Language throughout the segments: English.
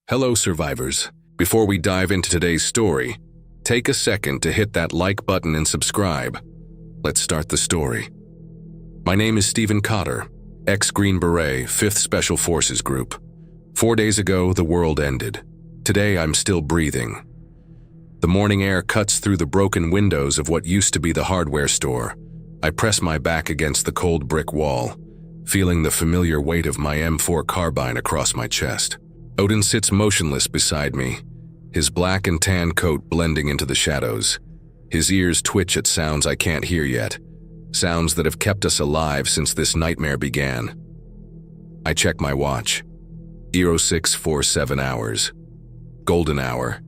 Hello, survivors. Before we dive into today's story, take a second to hit that like button and subscribe. Let's start the story. My name is Stephen Cotter, ex-Green Beret, 5th Special Forces Group. 4 days ago, the world ended. Today, I'm still breathing. The morning air cuts through the broken windows of what used to be the hardware store. I press my back against the cold brick wall, feeling the familiar weight of my M4 carbine across my chest. Odin sits motionless beside me, his black and tan coat blending into the shadows. His ears twitch at sounds I can't hear yet, sounds that have kept us alive since this nightmare began. I check my watch. 0647 hours. Golden hour.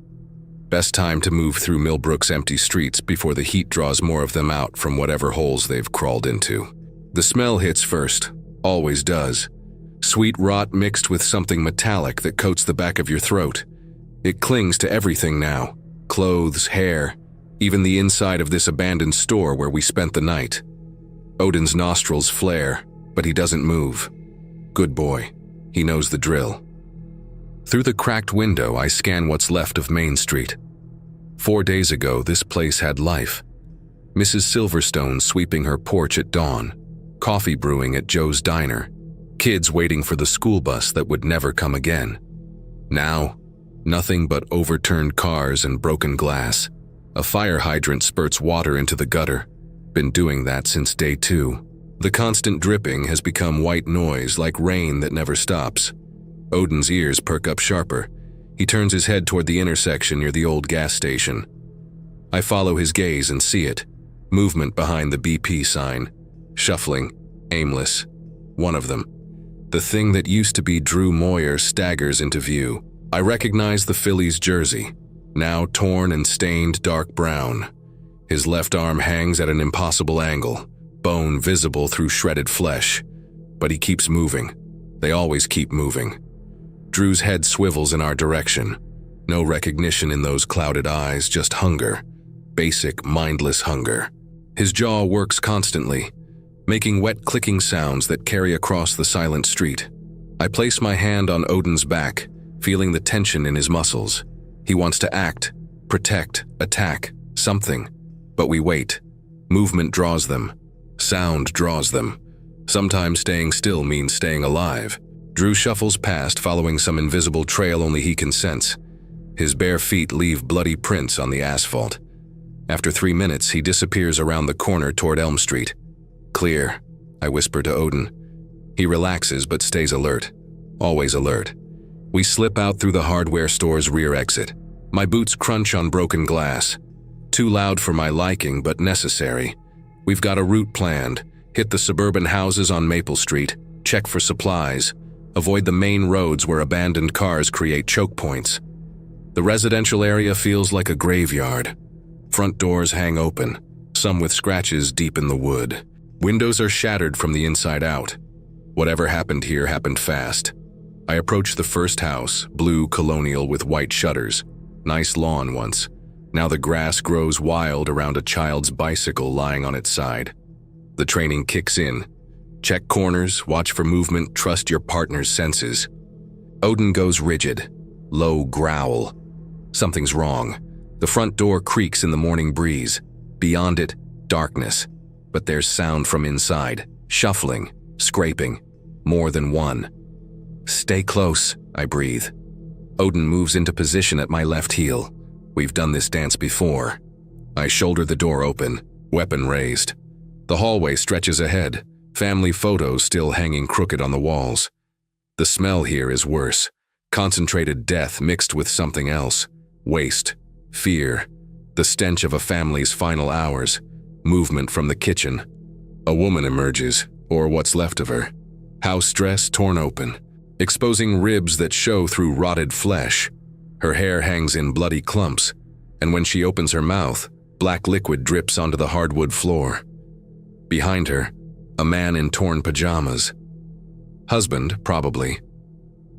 Best time to move through Millbrook's empty streets before the heat draws more of them out from whatever holes they've crawled into. The smell hits first, always does. Sweet rot mixed with something metallic that coats the back of your throat. It clings to everything now. Clothes, hair, even the inside of this abandoned store where we spent the night. Odin's nostrils flare, but he doesn't move. Good boy. He knows the drill. Through the cracked window, I scan what's left of Main Street. 4 days ago, this place had life. Mrs. Silverstone sweeping her porch at dawn, coffee brewing at Joe's Diner, kids waiting for the school bus that would never come again. Now, nothing but overturned cars and broken glass. A fire hydrant spurts water into the gutter. Been doing that since day 2. The constant dripping has become white noise like rain that never stops. Odin's ears perk up sharper. He turns his head toward the intersection near the old gas station. I follow his gaze and see it. Movement behind the BP sign. Shuffling, aimless. One of them. The thing that used to be Drew Moyer staggers into view. I recognize the Phillies jersey, now torn and stained dark brown. His left arm hangs at an impossible angle, bone visible through shredded flesh. But he keeps moving. They always keep moving. Drew's head swivels in our direction. No recognition in those clouded eyes, just hunger. Basic, mindless hunger. His jaw works constantly, making wet clicking sounds that carry across the silent street. I place my hand on Odin's back, feeling the tension in his muscles. He wants to act, protect, attack, something. But we wait. Movement draws them. Sound draws them. Sometimes staying still means staying alive. Drew shuffles past, following some invisible trail only he can sense. His bare feet leave bloody prints on the asphalt. After 3 minutes, he disappears around the corner toward Elm Street. Clear, I whisper to Odin. He relaxes but stays alert. Always alert. We slip out through the hardware store's rear exit. My boots crunch on broken glass. Too loud for my liking, but necessary. We've got a route planned. Hit the suburban houses on Maple Street. Check for supplies. Avoid the main roads where abandoned cars create choke points. The residential area feels like a graveyard. Front doors hang open, some with scratches deep in the wood. Windows are shattered from the inside out. Whatever happened here happened fast. I approach the first house, blue colonial with white shutters. Nice lawn once. Now the grass grows wild around a child's bicycle lying on its side. The training kicks in. Check corners, watch for movement, trust your partner's senses. Odin goes rigid. Low growl. Something's wrong. The front door creaks in the morning breeze. Beyond it, darkness. But there's sound from inside. Shuffling, scraping. More than one. Stay close, I breathe. Odin moves into position at my left heel. We've done this dance before. I shoulder the door open, weapon raised. The hallway stretches ahead, family photos still hanging crooked on the walls. The smell here is worse. Concentrated death mixed with something else. Waste, fear, the stench of a family's final hours. Movement from the kitchen. A woman emerges, or what's left of her. House dress torn open, exposing ribs that show through rotted flesh. Her hair hangs in bloody clumps, and when she opens her mouth, black liquid drips onto the hardwood floor. Behind her, a man in torn pajamas. Husband, probably.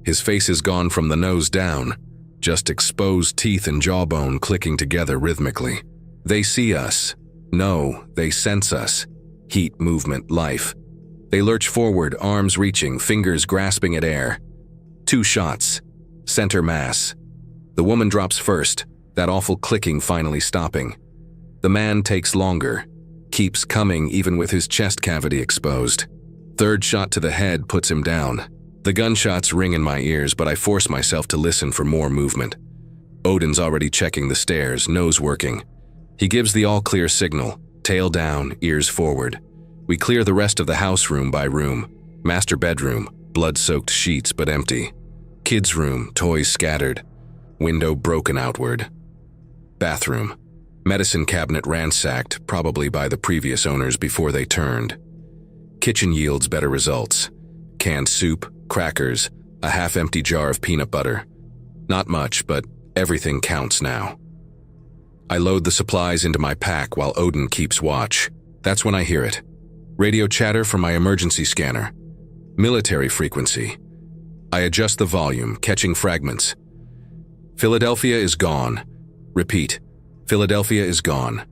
His face is gone from the nose down, just exposed teeth and jawbone clicking together rhythmically. They see us. No, they sense us. Heat, movement, life. They lurch forward, arms reaching, fingers grasping at air. 2 shots. Center mass. The woman drops first, that awful clicking finally stopping. The man takes longer, keeps coming even with his chest cavity exposed. Third shot to the head puts him down. The gunshots ring in my ears, but I force myself to listen for more movement. Odin's already checking the stairs, nose working. He gives the all-clear signal, tail down, ears forward. We clear the rest of the house room by room. Master bedroom, blood-soaked sheets but empty. Kids' room, toys scattered. Window broken outward. Bathroom. Medicine cabinet ransacked, probably by the previous owners before they turned. Kitchen yields better results. Canned soup, crackers, a half-empty jar of peanut butter. Not much, but everything counts now. I load the supplies into my pack while Odin keeps watch. That's when I hear it. Radio chatter from my emergency scanner. Military frequency. I adjust the volume, catching fragments. Philadelphia is gone. Repeat. Philadelphia is gone.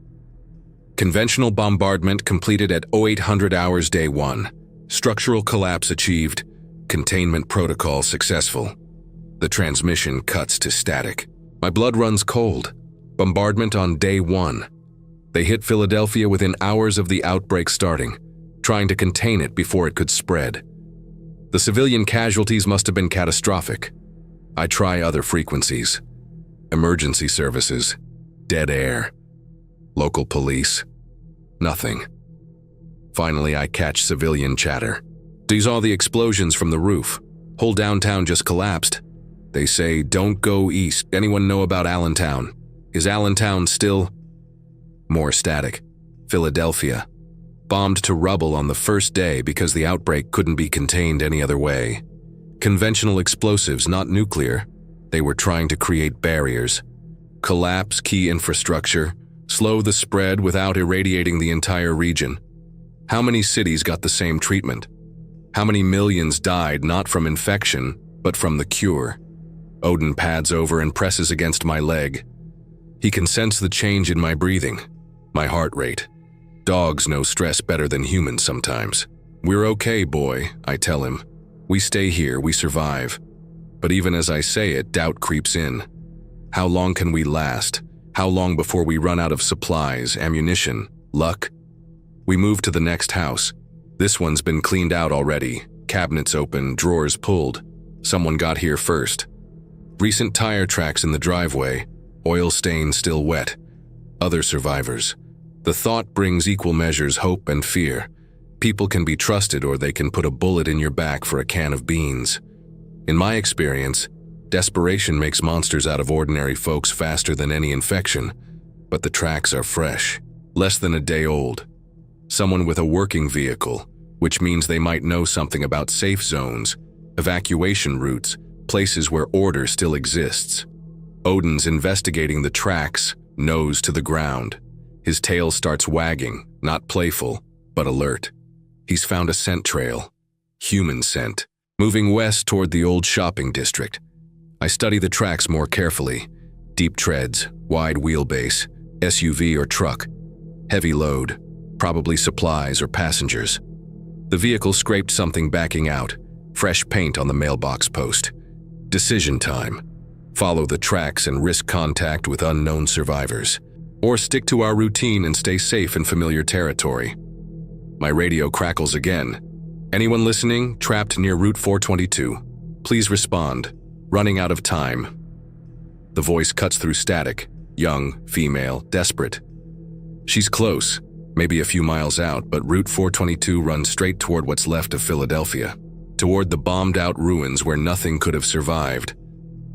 Conventional bombardment completed at 0800 hours day 1. Structural collapse achieved. Containment protocol successful. The transmission cuts to static. My blood runs cold. Bombardment on day 1. They hit Philadelphia within hours of the outbreak starting, trying to contain it before it could spread. The civilian casualties must have been catastrophic. I try other frequencies. Emergency services. Dead air. Local police. Nothing. Finally, I catch civilian chatter. These are the explosions from the roof. Whole downtown just collapsed. They say, don't go east. Anyone know about Allentown? Is Allentown still? More static. Philadelphia. Bombed to rubble on the first day because the outbreak couldn't be contained any other way. Conventional explosives, not nuclear. They were trying to create barriers. Collapse key infrastructure. Slow the spread without irradiating the entire region. How many cities got the same treatment? How many millions died not from infection, but from the cure? Odin pads over and presses against my leg. He can sense the change in my breathing, my heart rate. Dogs know stress better than humans sometimes. We're okay, boy, I tell him. We stay here, we survive. But even as I say it, doubt creeps in. How long can we last? How long before we run out of supplies, ammunition, luck? We move to the next house. This one's been cleaned out already. Cabinets open, drawers pulled. Someone got here first. Recent tire tracks in the driveway. Oil stains still wet. Other survivors. The thought brings equal measures hope and fear. People can be trusted or they can put a bullet in your back for a can of beans. In my experience, desperation makes monsters out of ordinary folks faster than any infection, but the tracks are fresh, less than a day old. Someone with a working vehicle, which means they might know something about safe zones, evacuation routes, places where order still exists. Odin's investigating the tracks, nose to the ground. His tail starts wagging, not playful, but alert. He's found a scent trail. Human scent. Moving west toward the old shopping district. I study the tracks more carefully. Deep treads, wide wheelbase, SUV or truck. Heavy load, probably supplies or passengers. The vehicle scraped something backing out. Fresh paint on the mailbox post. Decision time. Follow the tracks and risk contact with unknown survivors. Or stick to our routine and stay safe in familiar territory. My radio crackles again. Anyone listening, trapped near Route 422? Please respond. Running out of time. The voice cuts through static. Young, female, desperate. She's close, maybe a few miles out, but Route 422 runs straight toward what's left of Philadelphia. Toward the bombed-out ruins where nothing could have survived.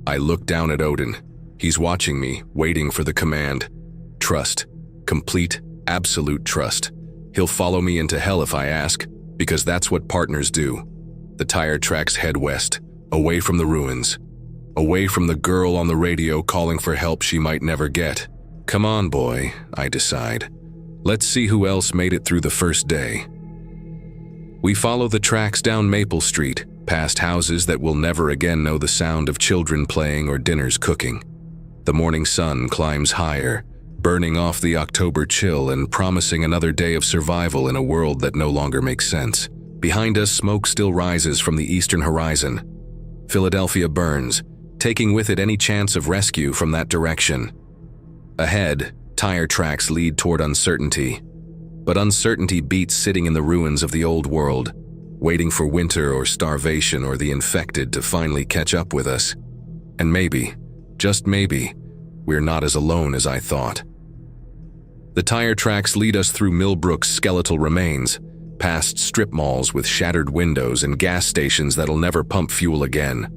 I look down at Odin. He's watching me, waiting for the command. Trust. Complete, absolute trust. He'll follow me into hell if I ask, because that's what partners do. The tire tracks head west, away from the ruins. Away from the girl on the radio calling for help she might never get. Come on, boy, I decide. Let's see who else made it through the first day. We follow the tracks down Maple Street, past houses that will never again know the sound of children playing or dinners cooking. The morning sun climbs higher, burning off the October chill and promising another day of survival in a world that no longer makes sense. Behind us, smoke still rises from the eastern horizon. Philadelphia burns, taking with it any chance of rescue from that direction. Ahead, tire tracks lead toward uncertainty. But uncertainty beats sitting in the ruins of the old world, waiting for winter or starvation or the infected to finally catch up with us. And maybe, just maybe, we're not as alone as I thought. The tire tracks lead us through Millbrook's skeletal remains, past strip malls with shattered windows and gas stations that'll never pump fuel again.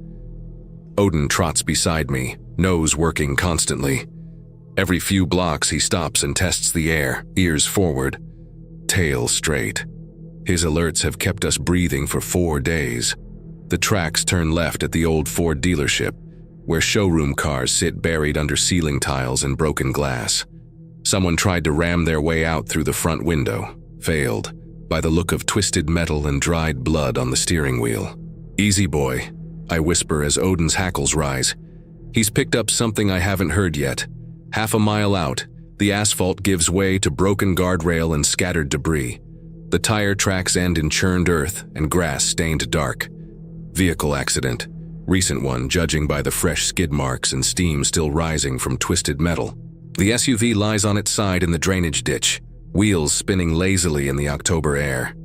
Odin trots beside me, nose working constantly. Every few blocks he stops and tests the air, ears forward, tail straight. His alerts have kept us breathing for 4 days. The tracks turn left at the old Ford dealership, where showroom cars sit buried under ceiling tiles and broken glass. Someone tried to ram their way out through the front window, failed, by the look of twisted metal and dried blood on the steering wheel. "Easy, boy," I whisper as Odin's hackles rise. He's picked up something I haven't heard yet. Half a mile out, the asphalt gives way to broken guardrail and scattered debris. The tire tracks end in churned earth and grass stained dark. Vehicle accident. Recent one, judging by the fresh skid marks and steam still rising from twisted metal. The SUV lies on its side in the drainage ditch, wheels spinning lazily in the October air.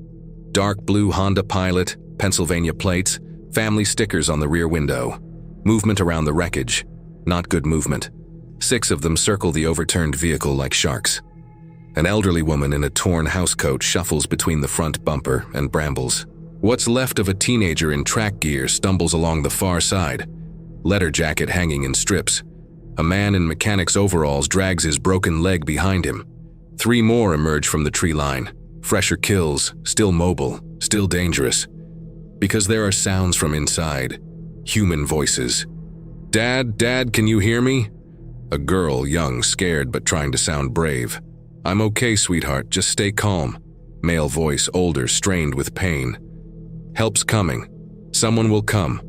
Dark blue Honda Pilot, Pennsylvania plates, family stickers on the rear window. Movement around the wreckage. Not good movement. 6 of them circle the overturned vehicle like sharks. An elderly woman in a torn housecoat shuffles between the front bumper and brambles. What's left of a teenager in track gear stumbles along the far side, leather jacket hanging in strips. A man in mechanic's overalls drags his broken leg behind him. 3 more emerge from the tree line. Fresher kills, still mobile, still dangerous. Because there are sounds from inside. Human voices. "Dad, Dad, can you hear me?" A girl, young, scared but trying to sound brave. "I'm okay, sweetheart, just stay calm." Male voice, older, strained with pain. "Help's coming. Someone will come."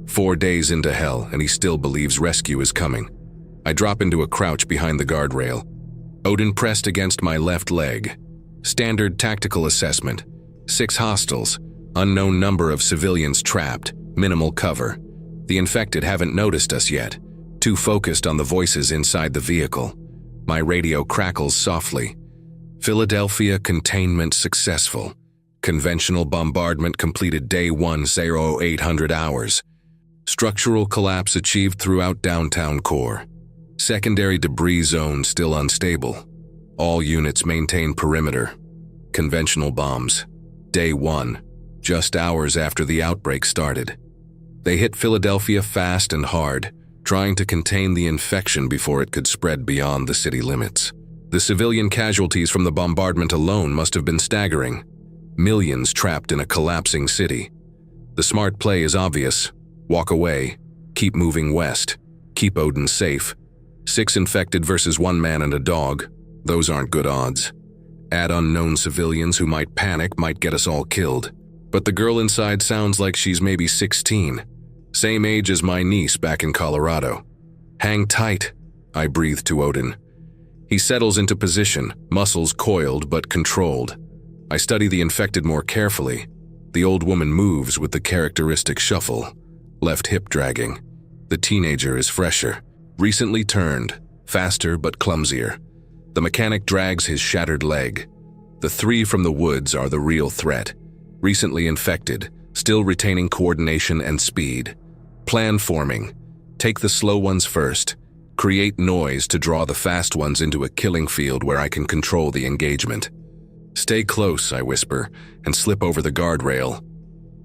4 days into hell, and he still believes rescue is coming. I drop into a crouch behind the guardrail. Odin pressed against my left leg. Standard tactical assessment. 6 hostiles. Unknown number of civilians trapped. Minimal cover. The infected haven't noticed us yet. Too focused on the voices inside the vehicle. My radio crackles softly. Philadelphia containment successful. Conventional bombardment completed day 1, 0800 hours. Structural collapse achieved throughout downtown core. Secondary debris zone still unstable. All units maintain perimeter. Conventional bombs. Day 1, just hours after the outbreak started. They hit Philadelphia fast and hard, trying to contain the infection before it could spread beyond the city limits. The civilian casualties from the bombardment alone must have been staggering. Millions trapped in a collapsing city. The smart play is obvious. Walk away. Keep moving west. Keep Odin safe. 6 infected versus 1 man and a dog. Those aren't good odds. Add unknown civilians who might panic, might get us all killed. But the girl inside sounds like she's maybe 16. Same age as my niece back in Colorado. "Hang tight," I breathe to Odin. He settles into position, muscles coiled but controlled. I study the infected more carefully. The old woman moves with the characteristic shuffle, left hip dragging. The teenager is fresher, recently turned, faster but clumsier. The mechanic drags his shattered leg. The 3 from the woods are the real threat. Recently infected, still retaining coordination and speed. Plan forming. Take the slow ones first. Create noise to draw the fast ones into a killing field where I can control the engagement. "Stay close," I whisper, and slip over the guardrail.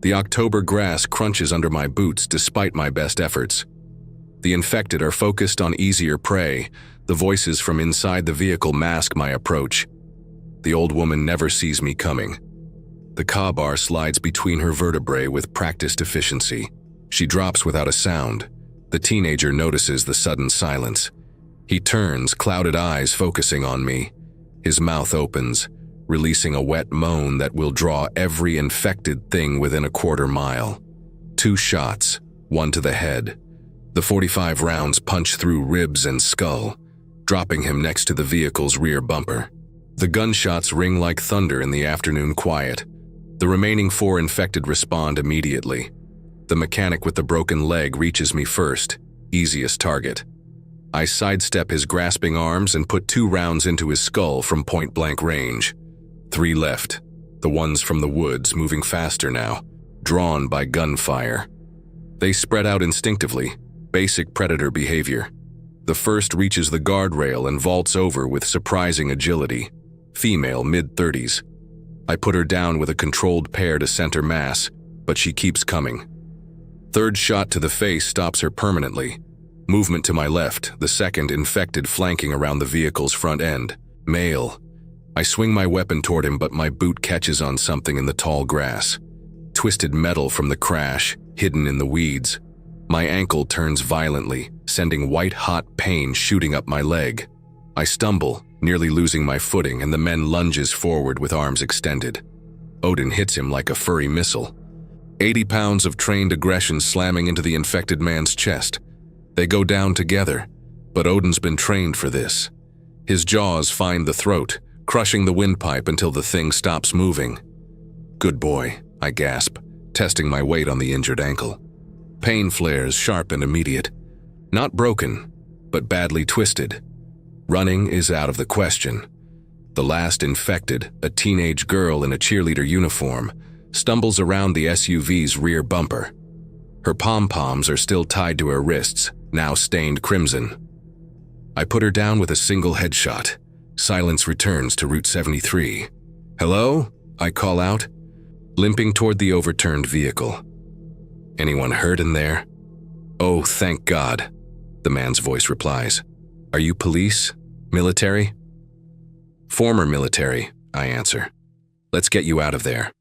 The October grass crunches under my boots despite my best efforts. The infected are focused on easier prey. The voices from inside the vehicle mask my approach. The old woman never sees me coming. The car bar slides between her vertebrae with practiced efficiency. She drops without a sound. The teenager notices the sudden silence. He turns, clouded eyes focusing on me. His mouth opens, releasing a wet moan that will draw every infected thing within a quarter mile. 2 shots, 1 to the head. The .45 rounds punch through ribs and skull, dropping him next to the vehicle's rear bumper. The gunshots ring like thunder in the afternoon quiet. The remaining 4 infected respond immediately. The mechanic with the broken leg reaches me first, easiest target. I sidestep his grasping arms and put 2 rounds into his skull from point-blank range. 3 left, the ones from the woods moving faster now, drawn by gunfire. They spread out instinctively, basic predator behavior. The first reaches the guardrail and vaults over with surprising agility. Female, mid-30s. I put her down with a controlled pair to center mass, but she keeps coming. Third shot to the face stops her permanently. Movement to my left, the second infected flanking around the vehicle's front end. Male. I swing my weapon toward him, but my boot catches on something in the tall grass. Twisted metal from the crash, hidden in the weeds. My ankle turns violently, sending white-hot pain shooting up my leg. I stumble, nearly losing my footing, and the man lunges forward with arms extended. Odin hits him like a furry missile. 80 pounds of trained aggression slamming into the infected man's chest. They go down together, but Odin's been trained for this. His jaws find the throat, crushing the windpipe until the thing stops moving. Good boy, I gasp, testing my weight on the injured ankle. Pain flares, sharp and immediate. Not broken, but badly twisted. Running is out of the question. The last infected, a teenage girl in a cheerleader uniform, stumbles around the SUV's rear bumper. Her pom-poms are still tied to her wrists, now stained crimson. I put her down with a single headshot. Silence returns to Route 73. "Hello?" I call out, limping toward the overturned vehicle. "Anyone hurt in there?" "Oh, thank God," the man's voice replies. "Are you police? Military?" "Former military," I answer. "Let's get you out of there."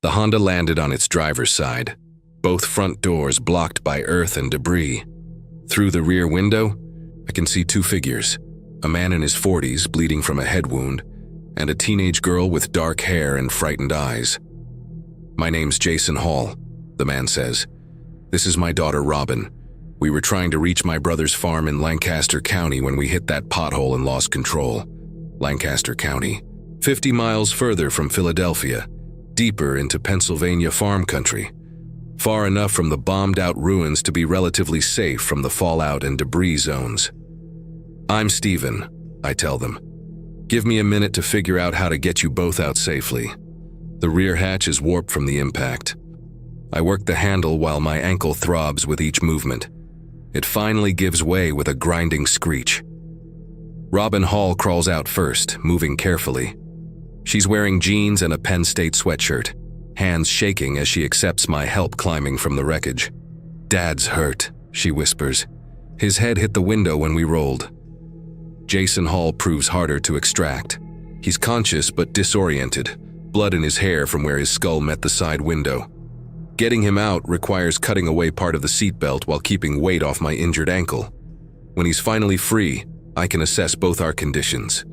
The Honda landed on its driver's side, both front doors blocked by earth and debris. Through the rear window, I can see 2 figures, a man in his 40s bleeding from a head wound, and a teenage girl with dark hair and frightened eyes. "My name's Jason Hall," the man says. "This is my daughter Robin. We were trying to reach my brother's farm in Lancaster County when we hit that pothole and lost control." Lancaster County, 50 miles further from Philadelphia, deeper into Pennsylvania farm country, far enough from the bombed-out ruins to be relatively safe from the fallout and debris zones. "I'm Steven," I tell them. "Give me a minute to figure out how to get you both out safely. The rear hatch is warped from the impact." I work the handle while my ankle throbs with each movement. It finally gives way with a grinding screech. Robin Hall crawls out first, moving carefully. She's wearing jeans and a Penn State sweatshirt, hands shaking as she accepts my help climbing from the wreckage. "Dad's hurt," she whispers. "His head hit the window when we rolled." Jason Hall proves harder to extract. He's conscious but disoriented, blood in his hair from where his skull met the side window. Getting him out requires cutting away part of the seatbelt while keeping weight off my injured ankle. When he's finally free, I can assess both our conditions.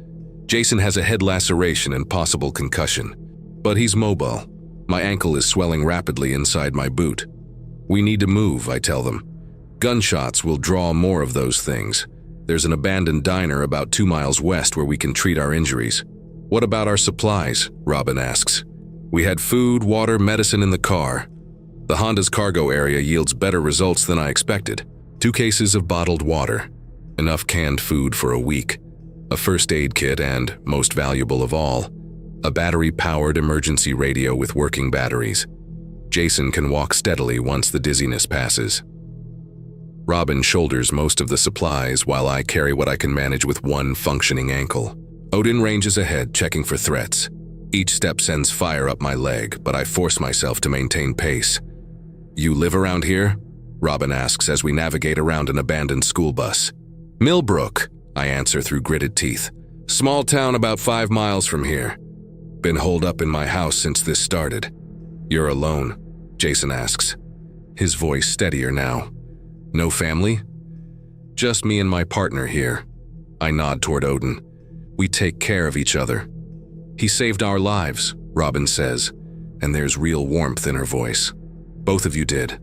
Jason has a head laceration and possible concussion, but he's mobile. My ankle is swelling rapidly inside my boot. "We need to move," I tell them. "Gunshots will draw more of those things. There's an abandoned diner about 2 miles west where we can treat our injuries." "What about our supplies?" Robin asks. "We had food, water, medicine in the car. The Honda's cargo area yields better results than I expected. 2 cases of bottled water, enough canned food for a week, a first aid kit, and, most valuable of all, a battery-powered emergency radio with working batteries. Jason can walk steadily once the dizziness passes." Robin shoulders most of the supplies while I carry what I can manage with one functioning ankle. Odin ranges ahead, checking for threats. Each step sends fire up my leg, but I force myself to maintain pace. "You live around here?" Robin asks as we navigate around an abandoned school bus. "Millbrook," I answer through gritted teeth. "Small town about 5 miles from here. Been holed up in my house since this started." "You're alone?" Jason asks, his voice steadier now. "No family?" "Just me and my partner here." I nod toward Odin. "We take care of each other." "He saved our lives," Robin says, and there's real warmth in her voice. "Both of you did.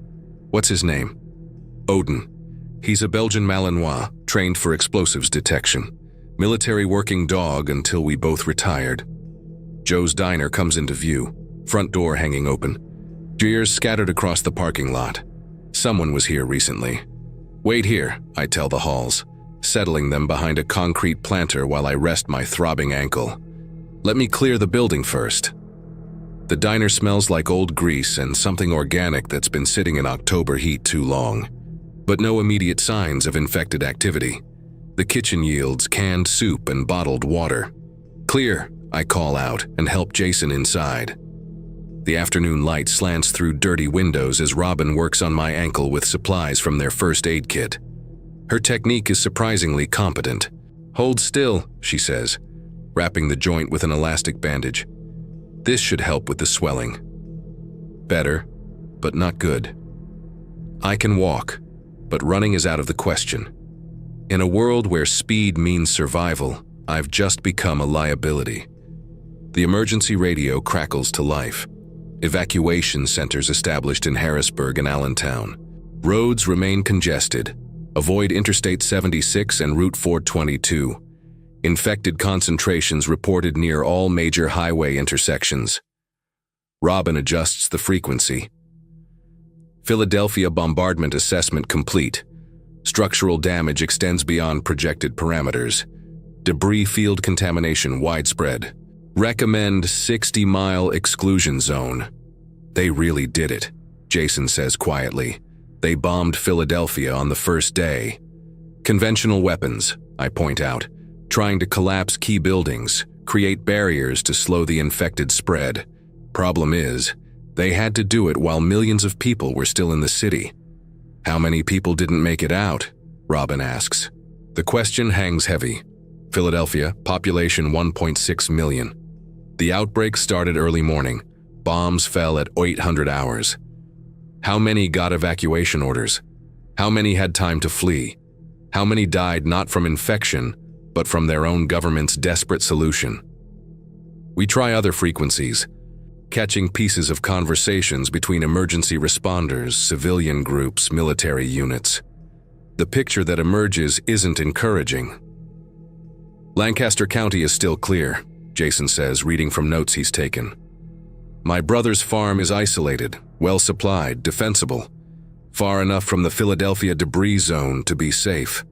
What's his name?" "Odin. He's a Belgian Malinois, trained for explosives detection. Military working dog until we both retired." Joe's diner comes into view, front door hanging open. Jeers scattered across the parking lot. Someone was here recently. Wait here, I tell the Halls, settling them behind a concrete planter while I rest my throbbing ankle. Let me clear the building first. The diner smells like old grease and something organic that's been sitting in October heat too long. But no immediate signs of infected activity. The kitchen yields canned soup and bottled water. Clear, I call out and help Jason inside. The afternoon light slants through dirty windows as Robin works on my ankle with supplies from their first aid kit. Her technique is surprisingly competent. Hold still, she says, wrapping the joint with an elastic bandage. This should help with the swelling. Better, but not good. I can walk, but running is out of the question. In a world where speed means survival, I've just become a liability. The emergency radio crackles to life. Evacuation centers established in Harrisburg and Allentown. Roads remain congested. Avoid Interstate 76 and Route 422. Infected concentrations reported near all major highway intersections. Robin adjusts the frequency. Philadelphia bombardment assessment complete. Structural damage extends beyond projected parameters. Debris field contamination widespread. Recommend 60-mile exclusion zone. They really did it, Jason says quietly. They bombed Philadelphia on the first day. Conventional weapons, I point out, trying to collapse key buildings, create barriers to slow the infected spread. Problem is, they had to do it while millions of people were still in the city. How many people didn't make it out? Robin asks. The question hangs heavy. Philadelphia, population 1.6 million. The outbreak started early morning. Bombs fell at 800 hours. How many got evacuation orders? How many had time to flee? How many died not from infection, but from their own government's desperate solution? We try other frequencies, catching pieces of conversations between emergency responders, civilian groups, military units. The picture that emerges isn't encouraging. Lancaster County is still clear, Jason says, reading from notes he's taken. My brother's farm is isolated, well supplied, defensible, far enough from the Philadelphia debris zone to be safe.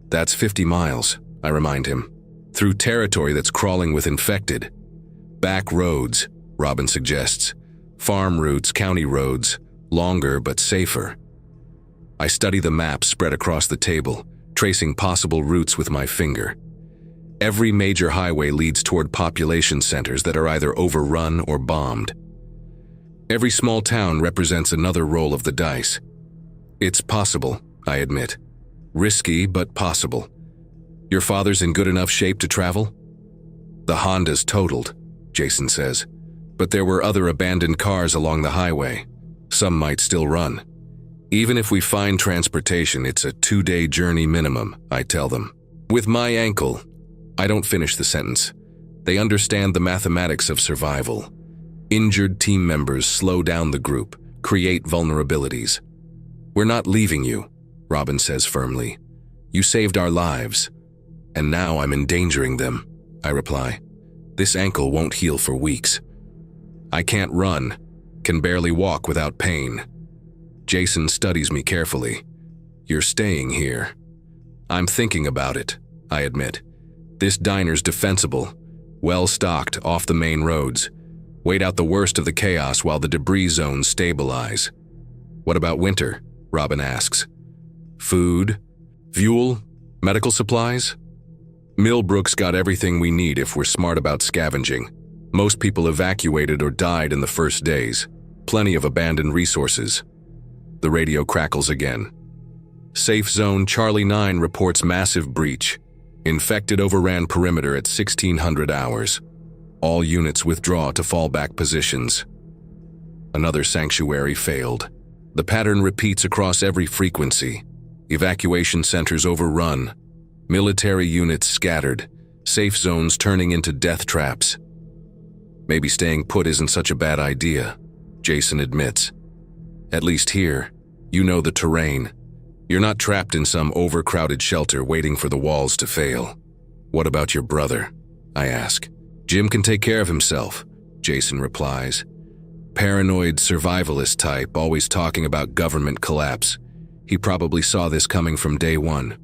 That's 50 miles, I remind him, through territory that's crawling with infected. Back roads, Robin suggests. Farm routes, county roads, longer but safer. I study the map spread across the table, tracing possible routes with my finger. Every major highway leads toward population centers that are either overrun or bombed. Every small town represents another roll of the dice. It's possible, I admit. Risky, but possible. Your father's in good enough shape to travel? The Honda's totaled, Jason says, but there were other abandoned cars along the highway. Some might still run. Even if we find transportation, it's a 2-day journey minimum, I tell them. With my ankle, I don't finish the sentence. They understand the mathematics of survival. Injured team members slow down the group, create vulnerabilities. We're not leaving you, Robin says firmly. You saved our lives, and now I'm endangering them, I reply. This ankle won't heal for weeks. I can't run, can barely walk without pain. Jason studies me carefully. You're staying here. I'm thinking about it, I admit. This diner's defensible, well-stocked off the main roads. Wait out the worst of the chaos while the debris zones stabilize. What about winter? Robin asks. Food? Fuel? Medical supplies? Millbrook's got everything we need if we're smart about scavenging. Most people evacuated or died in the first days. Plenty of abandoned resources. The radio crackles again. Safe Zone Charlie 9 reports massive breach. Infected overran perimeter at 1600 hours. All units withdraw to fallback positions. Another sanctuary failed. The pattern repeats across every frequency. Evacuation centers overrun. Military units scattered. Safe zones turning into death traps. Maybe staying put isn't such a bad idea, Jason admits. At least here, you know the terrain. You're not trapped in some overcrowded shelter waiting for the walls to fail. What about your brother? I ask. Jim can take care of himself, Jason replies. Paranoid survivalist type, always talking about government collapse. He probably saw this coming from day one.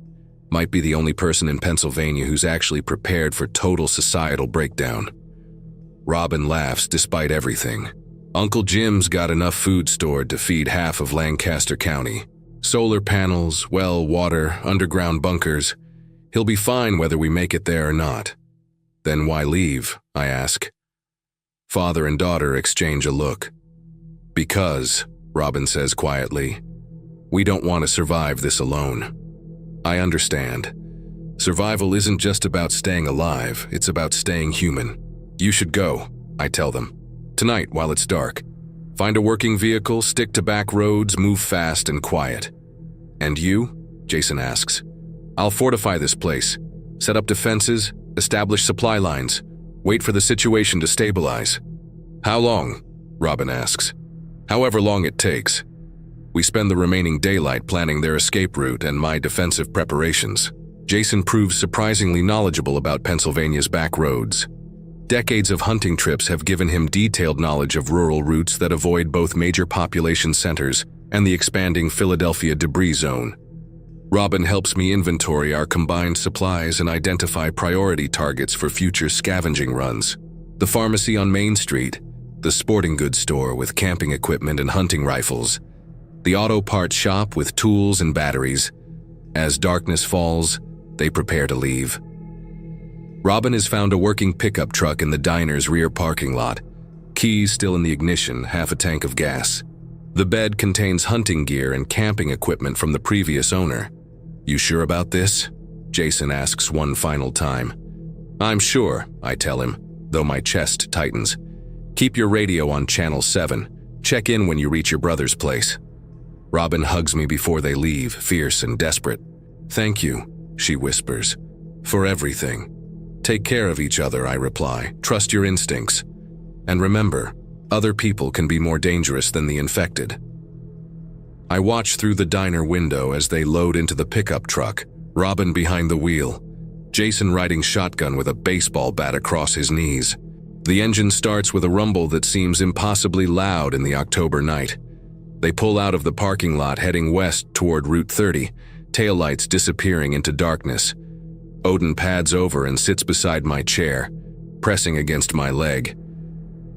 Might be the only person in Pennsylvania who's actually prepared for total societal breakdown. Robin laughs despite everything. Uncle Jim's got enough food stored to feed half of Lancaster County. Solar panels, well, water, underground bunkers. He'll be fine whether we make it there or not. Then why leave, I ask. Father and daughter exchange a look. Because, Robin says quietly, we don't want to survive this alone. I understand. Survival isn't just about staying alive, it's about staying human. You should go, I tell them. Tonight, while it's dark. Find a working vehicle, stick to back roads, move fast and quiet. And you? Jason asks. I'll fortify this place. Set up defenses, establish supply lines. Wait for the situation to stabilize. How long? Robin asks. However long it takes. We spend the remaining daylight planning their escape route and my defensive preparations. Jason proves surprisingly knowledgeable about Pennsylvania's back roads. Decades of hunting trips have given him detailed knowledge of rural routes that avoid both major population centers and the expanding Philadelphia debris zone. Robin helps me inventory our combined supplies and identify priority targets for future scavenging runs. The pharmacy on Main Street, the sporting goods store with camping equipment and hunting rifles, the auto parts shop with tools and batteries. As darkness falls, they prepare to leave. Robin has found a working pickup truck in the diner's rear parking lot. Keys still in the ignition, half a tank of gas. The bed contains hunting gear and camping equipment from the previous owner. You sure about this? Jason asks one final time. I'm sure, I tell him, though my chest tightens. Keep your radio on channel 7. Check in when you reach your brother's place. Robin hugs me before they leave, fierce and desperate. Thank you, she whispers, for everything. Take care of each other, I reply. Trust your instincts. And remember, other people can be more dangerous than the infected. I watch through the diner window as they load into the pickup truck, Robin behind the wheel, Jason riding shotgun with a baseball bat across his knees. The engine starts with a rumble that seems impossibly loud in the October night. They pull out of the parking lot heading west toward Route 30, taillights disappearing into darkness. Odin pads over and sits beside my chair, pressing against my leg.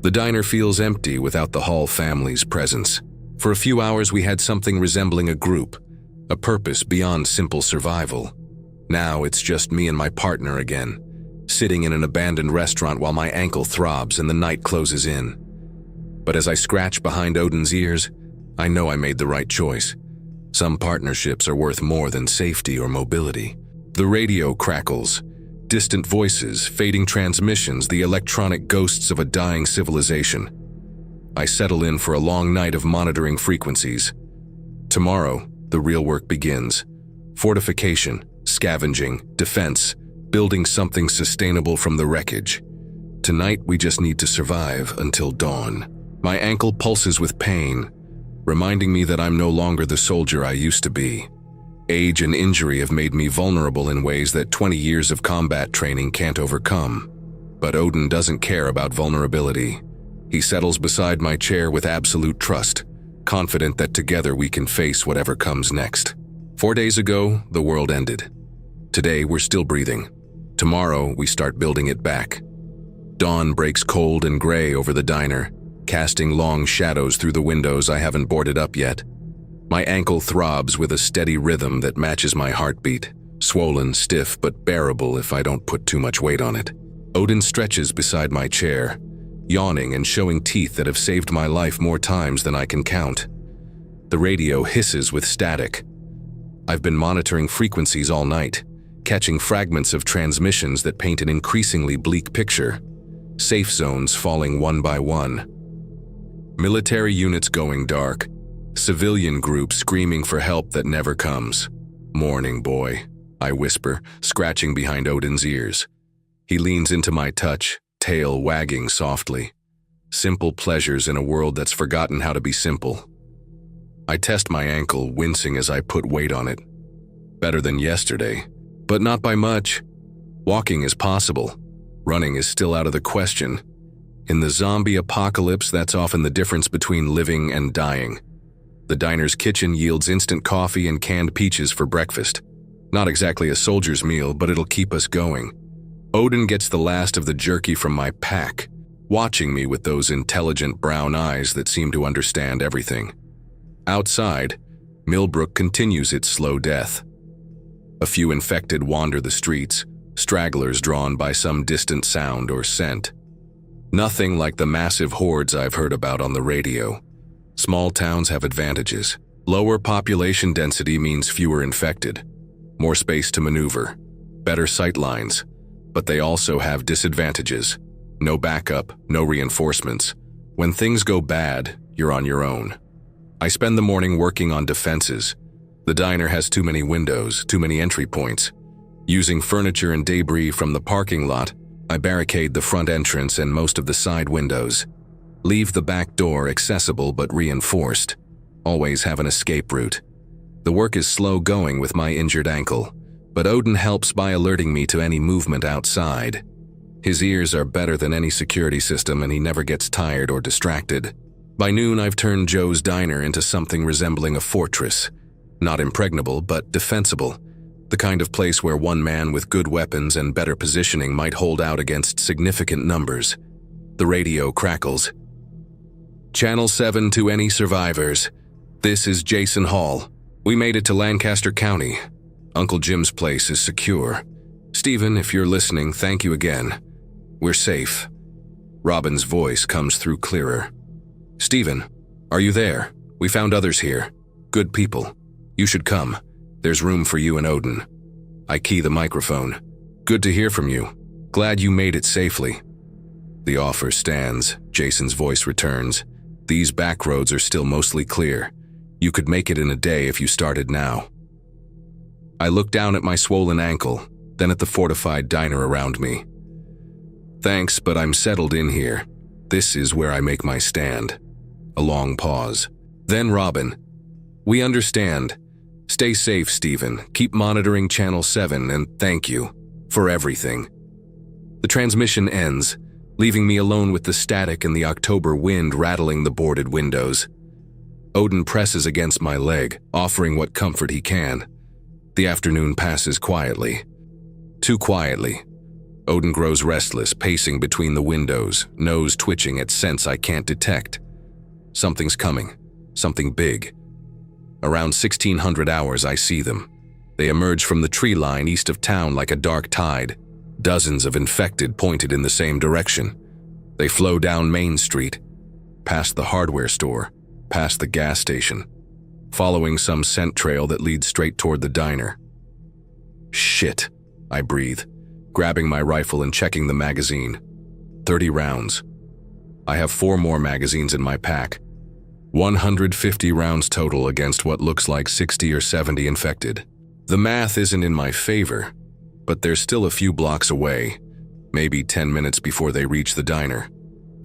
The diner feels empty without the Hall family's presence. For a few hours we had something resembling a group, a purpose beyond simple survival. Now it's just me and my partner again, sitting in an abandoned restaurant while my ankle throbs and the night closes in. But as I scratch behind Odin's ears, I know I made the right choice. Some partnerships are worth more than safety or mobility. The radio crackles, distant voices, fading transmissions, the electronic ghosts of a dying civilization. I settle in for a long night of monitoring frequencies. Tomorrow, the real work begins. Fortification, scavenging, defense, building something sustainable from the wreckage. Tonight, we just need to survive until dawn. My ankle pulses with pain, reminding me that I'm no longer the soldier I used to be. Age and injury have made me vulnerable in ways that 20 years of combat training can't overcome. But Odin doesn't care about vulnerability. He settles beside my chair with absolute trust, confident that together we can face whatever comes next. 4 days ago, the world ended. Today, we're still breathing. Tomorrow, we start building it back. Dawn breaks cold and gray over the diner, casting long shadows through the windows I haven't boarded up yet. My ankle throbs with a steady rhythm that matches my heartbeat, swollen, stiff, but bearable if I don't put too much weight on it. Odin stretches beside my chair, yawning and showing teeth that have saved my life more times than I can count. The radio hisses with static. I've been monitoring frequencies all night, catching fragments of transmissions that paint an increasingly bleak picture. Safe zones falling one by one. Military units going dark. Civilian groups screaming for help that never comes. Morning, boy, I whisper, scratching behind Odin's ears. He leans into my touch, tail wagging softly. Simple pleasures in a world that's forgotten how to be simple. I test my ankle, wincing as I put weight on it. Better than yesterday, but not by much. Walking is possible. Running is still out of the question. In the zombie apocalypse, that's often the difference between living and dying. The diner's kitchen yields instant coffee and canned peaches for breakfast. Not exactly a soldier's meal, but it'll keep us going. Odin gets the last of the jerky from my pack, watching me with those intelligent brown eyes that seem to understand everything. Outside, Millbrook continues its slow death. A few infected wander the streets, stragglers drawn by some distant sound or scent. Nothing like the massive hordes I've heard about on the radio. Small towns have advantages. Lower population density means fewer infected, more space to maneuver, better sight lines, but they also have disadvantages. No backup, no reinforcements. When things go bad, you're on your own. I spend the morning working on defenses. The diner has too many windows, too many entry points. Using furniture and debris from the parking lot, I barricade the front entrance and most of the side windows. Leave the back door accessible but reinforced. Always have an escape route. The work is slow going with my injured ankle, but Odin helps by alerting me to any movement outside. His ears are better than any security system and he never gets tired or distracted. By noon, I've turned Joe's diner into something resembling a fortress. Not impregnable, but defensible. The kind of place where one man with good weapons and better positioning might hold out against significant numbers. The radio crackles. Channel 7 to any survivors. This is Jason Hall. We made it to Lancaster County. Uncle Jim's place is secure. Stephen, if you're listening, thank you again. We're safe. Robin's voice comes through clearer. Stephen, are you there? We found others here. Good people. You should come. There's room for you and Odin. I key the microphone. Good to hear from you. Glad you made it safely. The offer stands. Jason's voice returns. These back roads are still mostly clear. You could make it in a day if you started now. I look down at my swollen ankle, then at the fortified diner around me. Thanks, but I'm settled in here. This is where I make my stand. A long pause. Then Robin. We understand. Stay safe, Stephen. Keep monitoring Channel 7 and thank you for everything. The transmission ends, leaving me alone with the static and the October wind rattling the boarded windows. Odin presses against my leg, offering what comfort he can. The afternoon passes quietly. Too quietly. Odin grows restless, pacing between the windows, nose twitching at scents I can't detect. Something's coming. Something big. Around 1600 hours, I see them. They emerge from the tree line east of town like a dark tide. Dozens of infected pointed in the same direction. They flow down Main Street, past the hardware store, past the gas station, following some scent trail that leads straight toward the diner. Shit, I breathe, grabbing my rifle and checking the magazine. 30 rounds. I have 4 more magazines in my pack. 150 rounds total against what looks like 60 or 70 infected. The math isn't in my favor, but they're still a few blocks away, maybe 10 minutes before they reach the diner.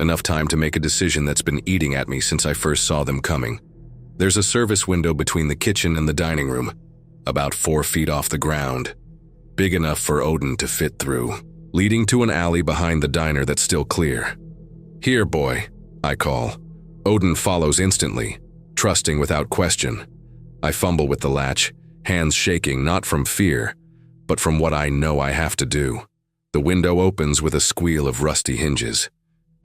Enough time to make a decision that's been eating at me since I first saw them coming. There's a service window between the kitchen and the dining room, about 4 feet off the ground, big enough for Odin to fit through, leading to an alley behind the diner that's still clear. Here, boy, I call. Odin follows instantly, trusting without question. I fumble with the latch, hands shaking not from fear, but from what I know I have to do. The window opens with a squeal of rusty hinges.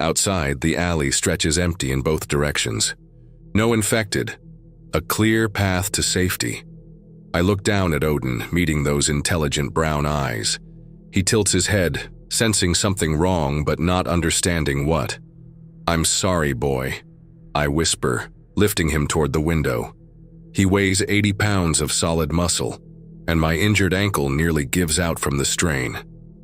Outside, the alley stretches empty in both directions. No infected. A clear path to safety. I look down at Odin, meeting those intelligent brown eyes. He tilts his head, sensing something wrong but not understanding what. I'm sorry, boy, I whisper, lifting him toward the window. He weighs 80 pounds of solid muscle, and my injured ankle nearly gives out from the strain.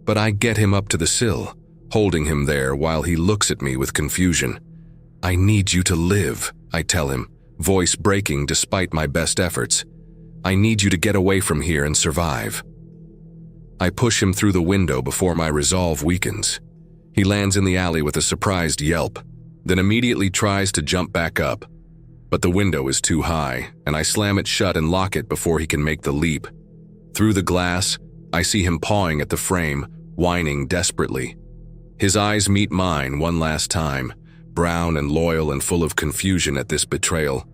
But I get him up to the sill, holding him there while he looks at me with confusion. I need you to live, I tell him, voice breaking despite my best efforts. I need you to get away from here and survive. I push him through the window before my resolve weakens. He lands in the alley with a surprised yelp, then immediately tries to jump back up. But the window is too high, and I slam it shut and lock it before he can make the leap. Through the glass, I see him pawing at the frame, whining desperately. His eyes meet mine one last time, brown and loyal and full of confusion at this betrayal.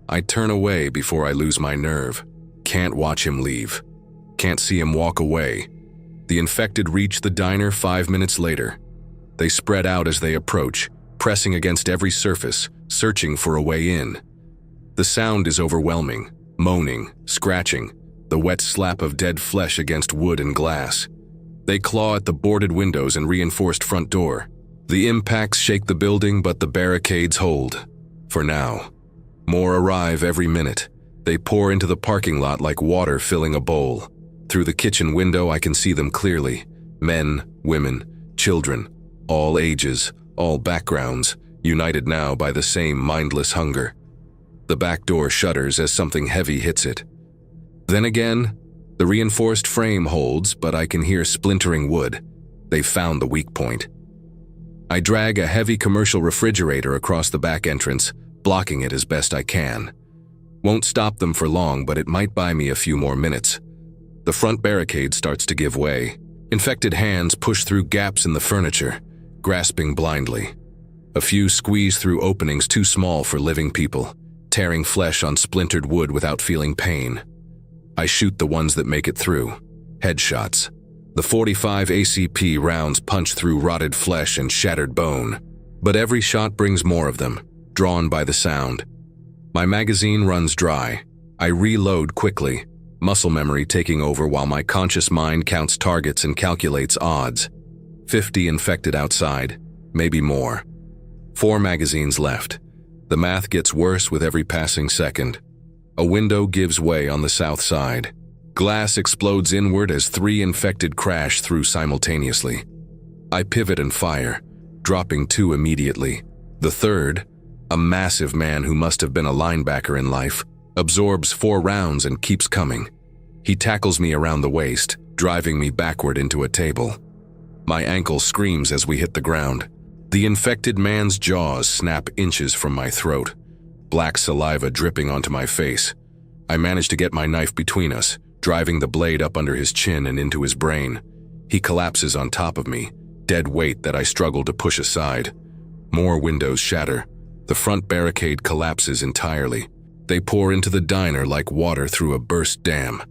I turn away before I lose my nerve. Can't watch him leave. Can't see him walk away. The infected reach the diner 5 minutes later. They spread out as they approach, pressing against every surface, searching for a way in. The sound is overwhelming, moaning, scratching, the wet slap of dead flesh against wood and glass. They claw at the boarded windows and reinforced front door. The impacts shake the building, but the barricades hold. For now. More arrive every minute. They pour into the parking lot like water filling a bowl. Through the kitchen window, I can see them clearly. Men, women, children, all ages, all backgrounds, united now by the same mindless hunger. The back door shudders as something heavy hits it. Then again, the reinforced frame holds, but I can hear splintering wood. They've found the weak point. I drag a heavy commercial refrigerator across the back entrance, blocking it as best I can. Won't stop them for long, but it might buy me a few more minutes. The front barricade starts to give way. Infected hands push through gaps in the furniture, grasping blindly. A few squeeze through openings too small for living people, tearing flesh on splintered wood without feeling pain. I shoot the ones that make it through. Headshots. The 45 ACP rounds punch through rotted flesh and shattered bone. But every shot brings more of them, drawn by the sound. My magazine runs dry. I reload quickly, muscle memory taking over while my conscious mind counts targets and calculates odds. 50 infected outside, maybe more. 4 magazines left. The math gets worse with every passing second. A window gives way on the south side. Glass explodes inward as 3 infected crash through simultaneously. I pivot and fire, dropping 2 immediately. The third, a massive man who must have been a linebacker in life, absorbs 4 rounds and keeps coming. He tackles me around the waist, driving me backward into a table. My ankle screams as we hit the ground. The infected man's jaws snap inches from my throat, black saliva dripping onto my face. I manage to get my knife between us, driving the blade up under his chin and into his brain. He collapses on top of me, dead weight that I struggle to push aside. More windows shatter. The front barricade collapses entirely. They pour into the diner like water through a burst dam.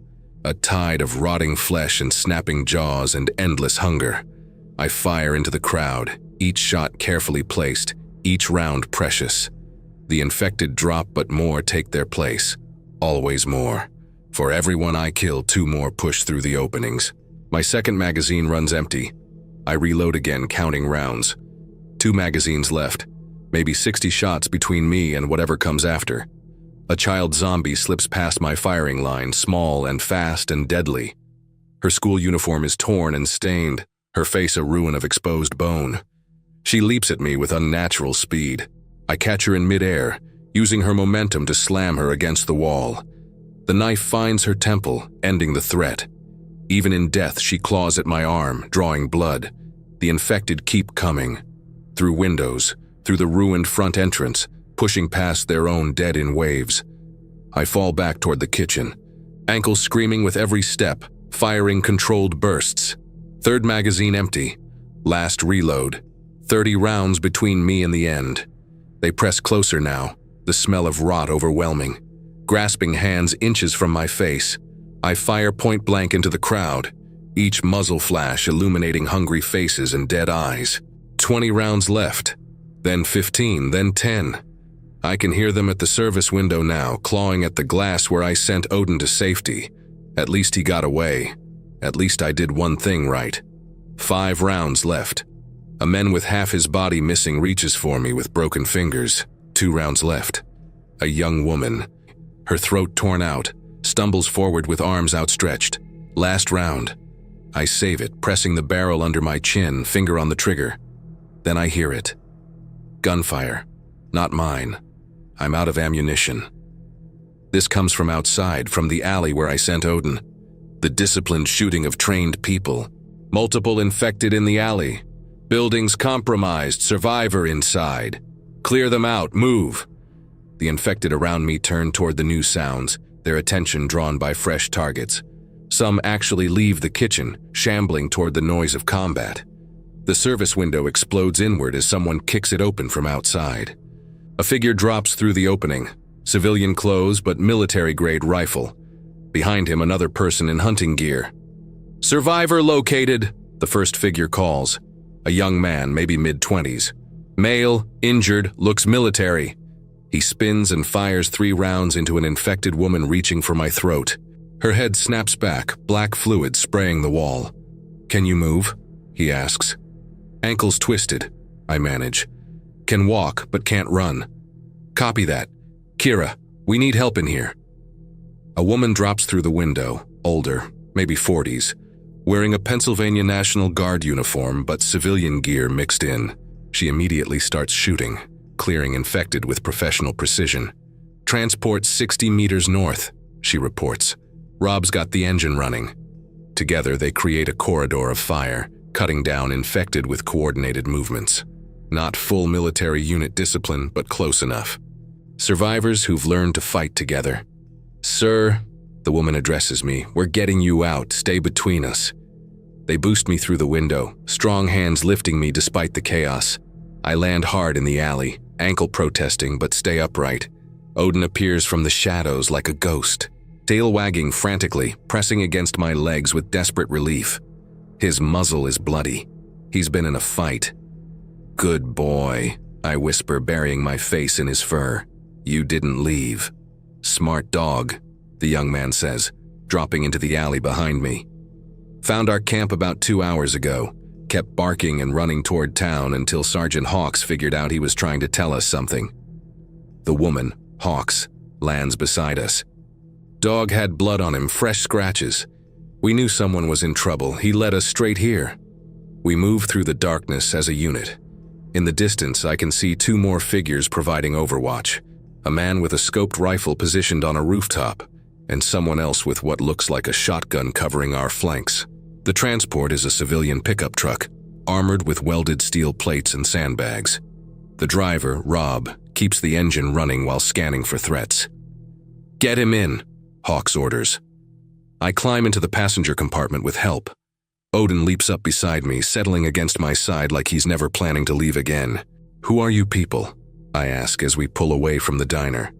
A tide of rotting flesh and snapping jaws and endless hunger. I fire into the crowd, each shot carefully placed, each round precious. The infected drop, but more take their place. Always more. For everyone I kill, 2 more push through the openings. My second magazine runs empty. I reload again, counting rounds. 2 magazines left. Maybe 60 shots between me and whatever comes after. A child zombie slips past my firing line, small and fast and deadly. Her school uniform is torn and stained, her face a ruin of exposed bone. She leaps at me with unnatural speed. I catch her in midair, using her momentum to slam her against the wall. The knife finds her temple, ending the threat. Even in death, she claws at my arm, drawing blood. The infected keep coming. Through windows, through the ruined front entrance, pushing past their own dead in waves. I fall back toward the kitchen, ankles screaming with every step, firing controlled bursts. Third magazine empty. Last reload. 30 rounds between me and the end. They press closer now, the smell of rot overwhelming. Grasping hands inches from my face. I fire point blank into the crowd, each muzzle flash illuminating hungry faces and dead eyes. 20 rounds left, then 15, then 10. I can hear them at the service window now, clawing at the glass where I sent Odin to safety. At least he got away. At least I did one thing right. 5 rounds left. A man with half his body missing reaches for me with broken fingers. 2 rounds left. A young woman, her throat torn out, stumbles forward with arms outstretched. Last round. I save it, pressing the barrel under my chin, finger on the trigger. Then I hear it. Gunfire. Not mine. I'm out of ammunition. This comes from outside, from the alley where I sent Odin. The disciplined shooting of trained people. Multiple infected in the alley. Buildings compromised, survivor inside. Clear them out, move. The infected around me turn toward the new sounds, their attention drawn by fresh targets. Some actually leave the kitchen, shambling toward the noise of combat. The service window explodes inward as someone kicks it open from outside. A figure drops through the opening, civilian clothes but military-grade rifle. Behind him, another person in hunting gear. "Survivor located," the first figure calls. A young man, maybe mid-20s. Male, injured, looks military. He spins and fires 3 rounds into an infected woman reaching for my throat. Her head snaps back, black fluid spraying the wall. "Can you move?" he asks. "Ankles twisted," I manage. "Can walk, but can't run." "Copy that. Kira, we need help in here." A woman drops through the window, older, maybe 40s, wearing a Pennsylvania National Guard uniform but civilian gear mixed in. She immediately starts shooting, clearing infected with professional precision. "Transport 60 meters north," she reports. "Rob's got the engine running." Together they create a corridor of fire, cutting down infected with coordinated movements. Not full military unit discipline, but close enough. Survivors who've learned to fight together. "Sir," the woman addresses me, "we're getting you out. Stay between us." They boost me through the window, strong hands lifting me despite the chaos. I land hard in the alley, ankle protesting but stay upright. Odin appears from the shadows like a ghost, tail wagging frantically, pressing against my legs with desperate relief. His muzzle is bloody. He's been in a fight. "Good boy," I whisper, burying my face in his fur. "You didn't leave." "Smart dog," the young man says, dropping into the alley behind me. "Found our camp about 2 hours ago. Kept barking and running toward town until Sergeant Hawks figured out he was trying to tell us something." The woman, Hawks, lands beside us. Dog had blood on him, fresh scratches. We knew someone was in trouble. He led us straight here. We move through the darkness as a unit. In the distance, I can see 2 more figures providing overwatch. A man with a scoped rifle positioned on a rooftop, and someone else with what looks like a shotgun covering our flanks. The transport is a civilian pickup truck, armored with welded steel plates and sandbags. The driver, Rob, keeps the engine running while scanning for threats. "Get him in," Hawks orders. I climb into the passenger compartment with help. Odin leaps up beside me, settling against my side like he's never planning to leave again. "Who are you people?" I ask as we pull away from the diner.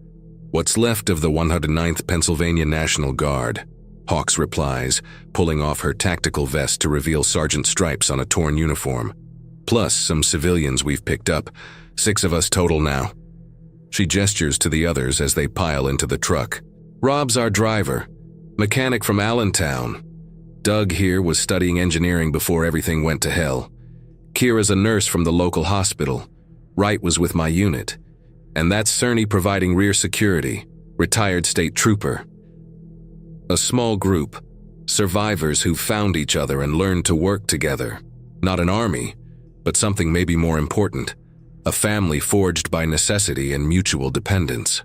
"What's left of the 109th Pennsylvania National Guard," Hawks replies, pulling off her tactical vest to reveal sergeant stripes on a torn uniform. "Plus some civilians we've picked up, 6 of us total now." She gestures to the others as they pile into the truck. "Rob's our driver, mechanic from Allentown. Doug here was studying engineering before everything went to hell. Kira's a nurse from the local hospital. Wright was with my unit. And that's Cerny providing rear security, retired state trooper. A small group, survivors who found each other and learned to work together. Not an army, but something maybe more important, a family forged by necessity and mutual dependence."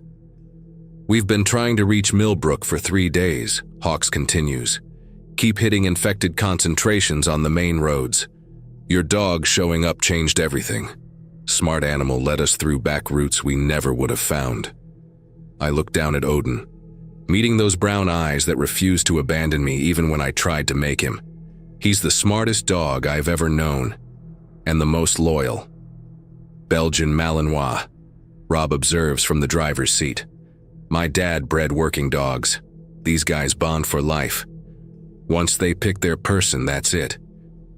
"We've been trying to reach Millbrook for 3 days, Hawks continues. "Keep hitting infected concentrations on the main roads. Your dog showing up changed everything. Smart animal led us through back routes we never would have found." I look down at Odin, meeting those brown eyes that refused to abandon me even when I tried to make him. He's the smartest dog I've ever known, and the most loyal. "Belgian Malinois," Rob observes from the driver's seat. "My dad bred working dogs. These guys bond for life. Once they pick their person, that's it."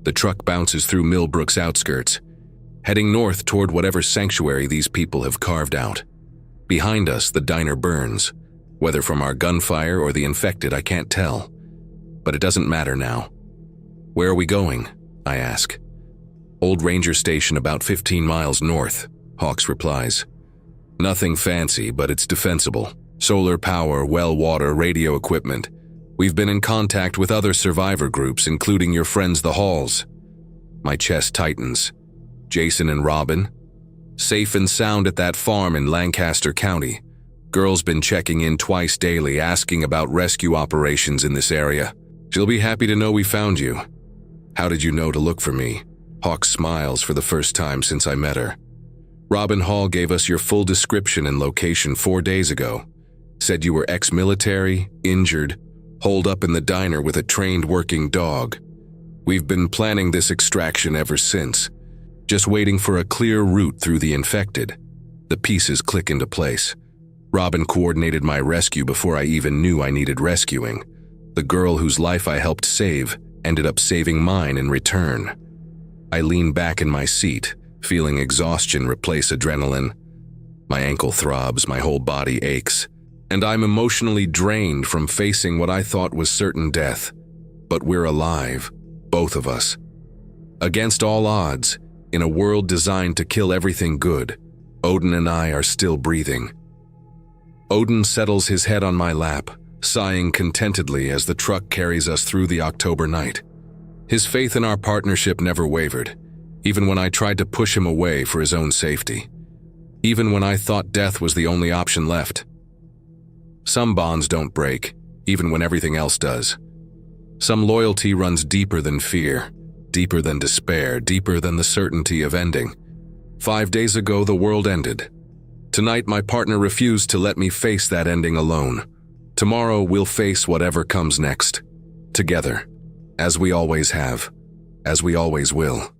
The truck bounces through Millbrook's outskirts, heading north toward whatever sanctuary these people have carved out. Behind us, the diner burns. Whether from our gunfire or the infected, I can't tell. But it doesn't matter now. "Where are we going?" I ask. "Old Ranger Station about 15 miles north," Hawks replies. "Nothing fancy, but it's defensible. Solar power, well water, radio equipment. We've been in contact with other survivor groups, including your friends the Halls." My chest tightens. "Jason and Robin? Safe and sound at that farm in Lancaster County. Girl's been checking in twice daily, asking about rescue operations in this area. She'll be happy to know we found you." "How did you know to look for me?" Hawk smiles for the first time since I met her. "Robin Hall gave us your full description and location 4 days ago. Said you were ex-military, injured, holed up in the diner with a trained working dog. We've been planning this extraction ever since, just waiting for a clear route through the infected. The pieces click into place. Robin coordinated my rescue before I even knew I needed rescuing. The girl whose life I helped save ended up saving mine in return. I lean back in my seat, feeling exhaustion replace adrenaline. My ankle throbs, my whole body aches, and I'm emotionally drained from facing what I thought was certain death. But we're alive, both of us. Against all odds, in a world designed to kill everything good, Odin and I are still breathing. Odin settles his head on my lap, sighing contentedly as the truck carries us through the October night. His faith in our partnership never wavered, even when I tried to push him away for his own safety. Even when I thought death was the only option left. Some bonds don't break, even when everything else does. Some loyalty runs deeper than fear, deeper than despair, deeper than the certainty of ending. 5 days ago, the world ended. Tonight, my partner refused to let me face that ending alone. Tomorrow, we'll face whatever comes next. Together. As we always have. As we always will.